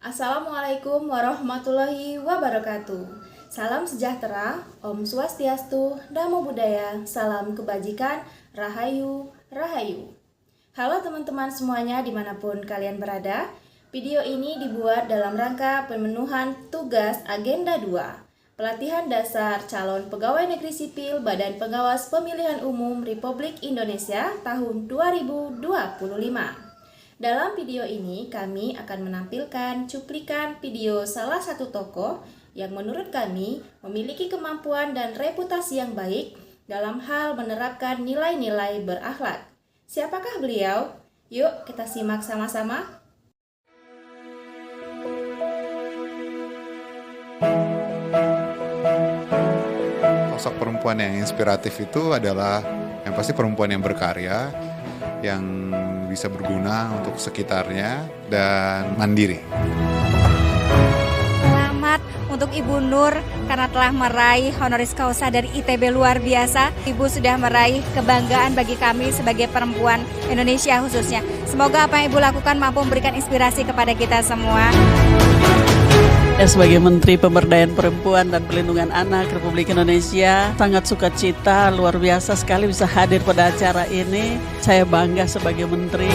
Assalamualaikum warahmatullahi wabarakatuh. Salam sejahtera, Om Swastiastu, Namo Buddhaya, salam kebajikan, Rahayu, Rahayu. Halo teman-teman semuanya dimanapun kalian berada. Video ini dibuat dalam rangka pemenuhan tugas Agenda 2, Pelatihan Dasar Calon Pegawai Negeri Sipil Badan Pengawas Pemilihan Umum Republik Indonesia tahun 2025. Dalam video ini kami akan menampilkan cuplikan video salah satu tokoh yang menurut kami memiliki kemampuan dan reputasi yang baik dalam hal menerapkan nilai-nilai berakhlak. Siapakah beliau? Yuk kita simak sama-sama. Sosok perempuan yang inspiratif itu adalah yang pasti perempuan yang berkarya, yang bisa berguna untuk sekitarnya dan mandiri. Selamat untuk Ibu Nur karena telah meraih honoris causa dari ITB luar biasa. Ibu sudah meraih kebanggaan bagi kami sebagai perempuan Indonesia khususnya. Semoga apa yang Ibu lakukan mampu memberikan inspirasi kepada kita semua. Sebagai Menteri Pemberdayaan Perempuan dan Perlindungan Anak Republik Indonesia, sangat sukacita, luar biasa sekali bisa hadir pada acara ini. Saya bangga sebagai Menteri.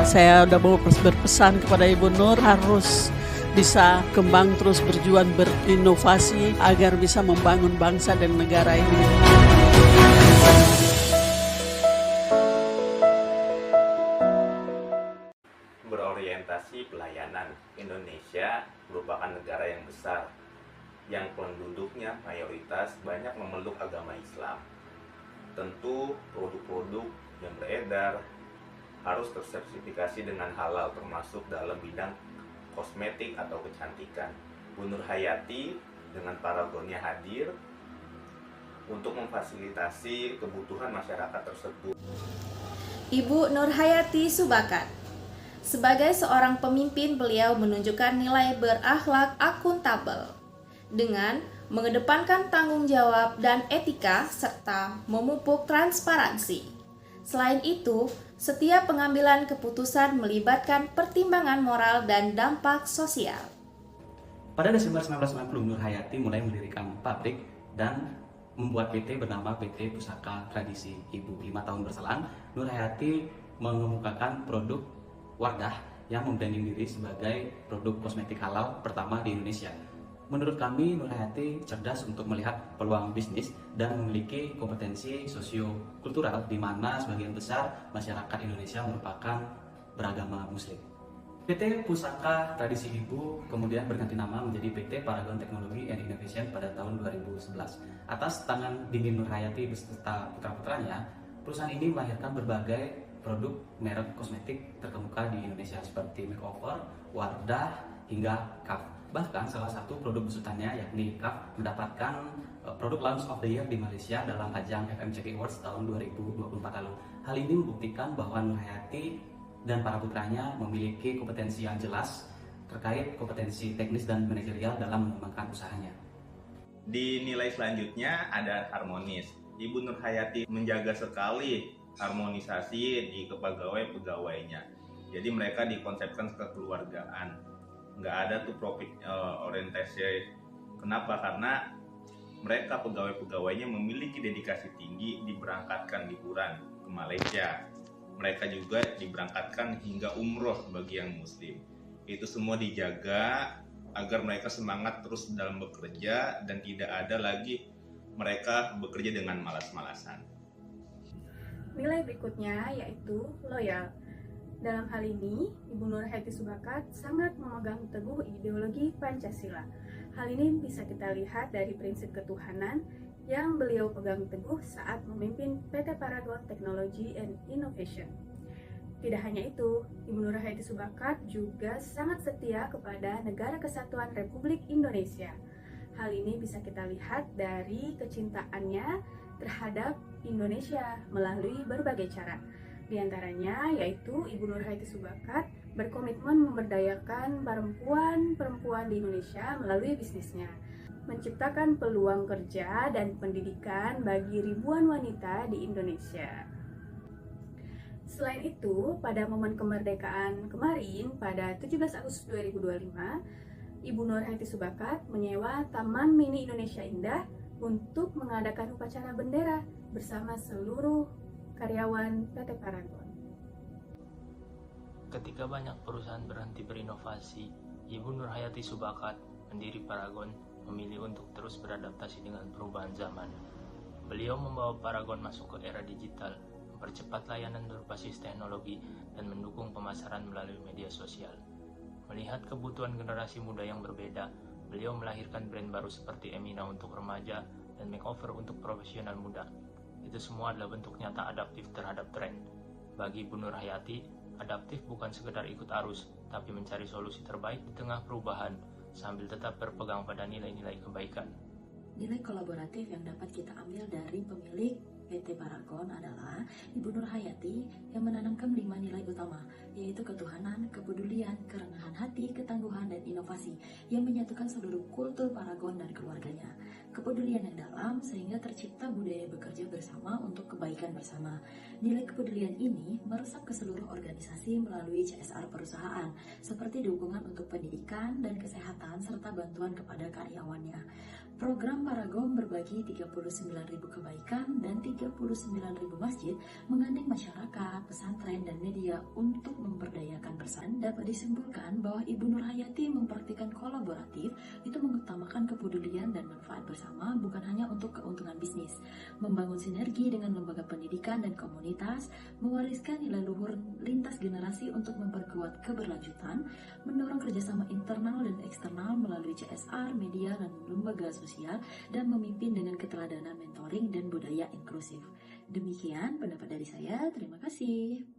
Saya udah mau berpesan kepada Ibu Nur harus bisa kembang terus berjuang berinovasi agar bisa membangun bangsa dan negara ini. Berorientasi pelayanan, Indonesia merupakan negara yang besar yang penduduknya mayoritas banyak memeluk agama Islam. Tentu produk-produk yang beredar harus tersertifikasi dengan halal, termasuk dalam bidang kosmetik atau kecantikan. Bu Nur Hayati dengan paragonnya hadir untuk memfasilitasi kebutuhan masyarakat tersebut. Ibu Nur Hayati Subakat. Sebagai seorang pemimpin, beliau menunjukkan nilai berakhlak akuntabel dengan mengedepankan tanggung jawab dan etika serta memupuk transparansi. Selain itu, setiap pengambilan keputusan melibatkan pertimbangan moral dan dampak sosial. Pada Desember 1990, Nur Hayati mulai mendirikan pabrik dan membuat PT bernama PT Pusaka Tradisi Ibu. 5 tahun berselang, Nur Hayati mengemukakan produk Wardah yang membranding diri sebagai produk kosmetik halal pertama di Indonesia. Menurut kami, Nur Hayati cerdas untuk melihat peluang bisnis dan memiliki kompetensi sosio-kultural di mana sebagian besar masyarakat Indonesia merupakan beragama Muslim. PT Pusaka Tradisi Ibu kemudian berganti nama menjadi PT Paragon Technology and Innovation pada tahun 2011. Atas tangan dingin Nur Hayati beserta putra-putranya, perusahaan ini melahirkan berbagai produk merek kosmetik terkemuka di Indonesia seperti makeover, Wardah, hingga KAF. Bahkan salah satu produk besutannya yakni KAF mendapatkan produk Launch of the Year di Malaysia dalam ajang FMCG Awards tahun 2024 lalu. Hal ini membuktikan bahwa Nur Hayati dan para putranya memiliki kompetensi yang jelas terkait kompetensi teknis dan manajerial dalam mengembangkan usahanya. Di nilai selanjutnya ada harmonis. Ibu Nur Hayati menjaga sekali harmonisasi di kepegawai-pegawainya. Jadi mereka dikonsepkan kekeluargaan. Nggak ada tuh profit orientasi. Kenapa? Karena mereka pegawai-pegawainya memiliki dedikasi tinggi, diberangkatkan liburan ke Malaysia. Mereka juga diberangkatkan hingga umroh bagi yang muslim. Itu semua dijaga agar mereka semangat terus dalam bekerja dan tidak ada lagi mereka bekerja dengan malas-malasan. Nilai berikutnya yaitu loyal. Dalam hal ini, Ibu Nur Hayati Subakat sangat memegang teguh ideologi Pancasila. Hal ini bisa kita lihat dari prinsip ketuhanan yang beliau pegang teguh saat memimpin PT Paragon Technology and Innovation. Tidak hanya itu, Ibu Nur Hayati Subakat juga sangat setia kepada Negara Kesatuan Republik Indonesia. Hal ini bisa kita lihat dari kecintaannya terhadap Indonesia melalui berbagai cara. Di antaranya yaitu Ibu Nur Hayati Subakat berkomitmen memberdayakan perempuan di Indonesia melalui bisnisnya, menciptakan peluang kerja dan pendidikan bagi ribuan wanita di Indonesia. Selain itu, pada momen kemerdekaan kemarin, pada 17 Agustus 2025, Ibu Nur Hayati Subakat menyewa Taman Mini Indonesia Indah untuk mengadakan upacara bendera bersama seluruh karyawan PT Paragon. Ketika banyak perusahaan berhenti berinovasi, Ibu Nur Hayati Subakat, pendiri Paragon, memilih untuk terus beradaptasi dengan perubahan zaman. Beliau membawa Paragon masuk ke era digital, mempercepat layanan berbasis teknologi, dan mendukung pemasaran melalui media sosial. Melihat kebutuhan generasi muda yang berbeda, beliau melahirkan brand baru seperti Emina untuk remaja dan makeover untuk profesional muda. Itu semua adalah bentuk nyata adaptif terhadap tren. Bagi Ibu Nur Hayati, adaptif bukan sekedar ikut arus, tapi mencari solusi terbaik di tengah perubahan, sambil tetap berpegang pada nilai-nilai kebaikan. Nilai kolaboratif yang dapat kita ambil dari pemilik PT Paragon adalah Ibu Nur Hayati yang menanamkan 5 nilai utama, yaitu ketuhanan, kepedulian, kerendahan hati, ketangguhan, dan inovasi yang menyatukan seluruh kultur Paragon dan keluarganya. Kepedulian yang dalam sehingga tercipta budaya bekerja bersama untuk kebaikan bersama. Nilai kepedulian ini meresap ke seluruh organisasi melalui CSR perusahaan, seperti dukungan untuk pendidikan dan kesehatan serta bantuan kepada karyawannya. Program Paragon berbagi 39.000 kebaikan dan 39.000 masjid menggandeng masyarakat, pesantren, dan media untuk memperdayakan bersama. Dapat disimpulkan bahwa Ibu Nur Hayati mempraktikkan kolaboratif itu mengutamakan kepedulian dan manfaat bersama, bukan hanya untuk keuntungan bisnis. Membangun sinergi dengan lembaga pendidikan dan komunitas, mewariskan nilai luhur lintas generasi untuk memperkuat keberlanjutan, mendorong kerjasama internal dan eksternal melalui CSR, media, dan lembaga sosial, dan memimpin dengan keteladanan mentoring dan budaya inklusif. Demikian pendapat dari saya, terima kasih.